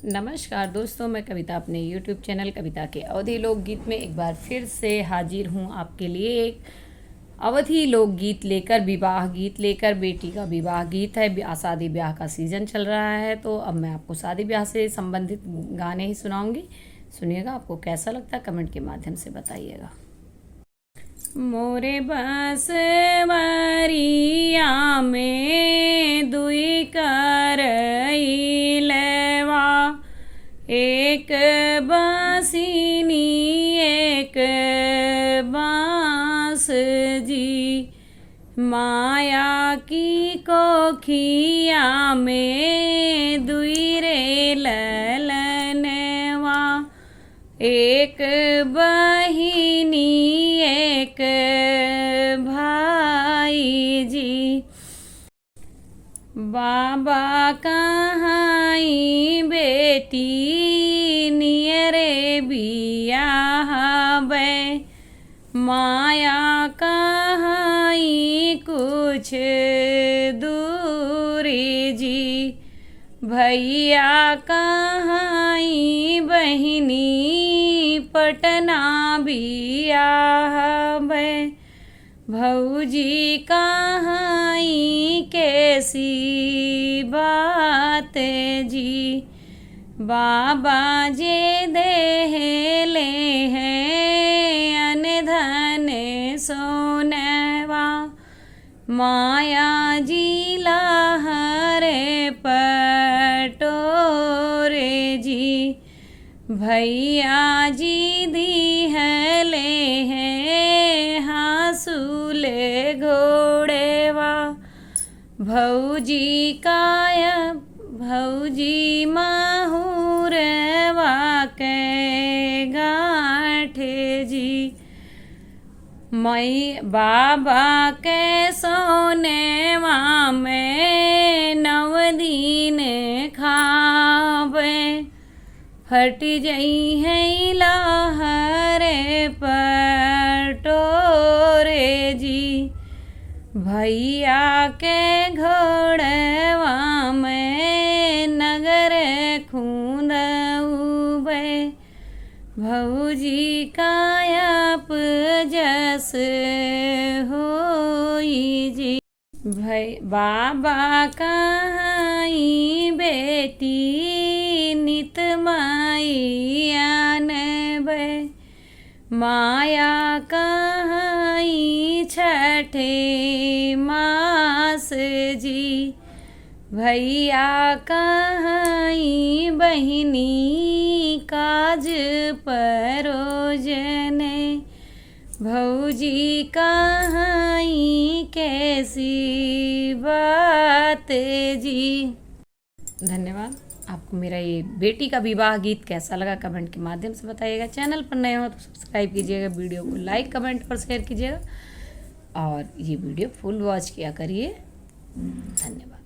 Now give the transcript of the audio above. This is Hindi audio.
नमस्कार दोस्तों, मैं कविता अपने YouTube चैनल कविता के अवधि लोकगीत में एक बार फिर से हाजिर हूँ आपके लिए। एक अवधि लोकगीत लेकर, विवाह गीत लेकर। बेटी का विवाह गीत है, शादी ब्याह का सीज़न चल रहा है, तो अब मैं आपको शादी ब्याह से संबंधित गाने ही सुनाऊंगी। सुनिएगा, आपको कैसा लगता है कमेंट के माध्यम से बताइएगा। मोरे बसवरिया में दुई करइलवा, एक बांसिनी एक बांस जी। माया की कोखिया में दुई रे ललनवा, एक बहिनी एक भाई जी। बाबा कहाई बेटी नियरे बियाह बे, माया कहाई कुछ दूरी जी। भैया कहाई बहिनी पटना बियाह बे, भौजी कहाई कैसी बात जी। बाबा जे देहले हैं अनधन सोनवा, माया जी लहरे पटोरे जी। भैया जी दिहले हैं हासूले घोड़ेवा, भौजी काया भौजी माहुरवा के गाँठे जी। मई बाबा के सोनेवा में 9 दिन खावे, फट जई है लहरे पटोरे जी। भैया के घोड़वा में नगर खूंदउबे, भौजी कायप जस होई जी। बाबा कहाई बेटी नित माईयान बे, माया कहाई छठे मास जी। भैया कहाई बहिनी काज परोजने, भौजी कहाई कैसी बात जी। धन्यवाद। आपको मेरा ये बेटी का विवाह गीत कैसा लगा कमेंट के माध्यम से बताइएगा। चैनल पर नए हो तो सब्सक्राइब कीजिएगा, वीडियो को लाइक कमेंट और शेयर कीजिएगा, और ये वीडियो फुल वॉच किया करिए। धन्यवाद।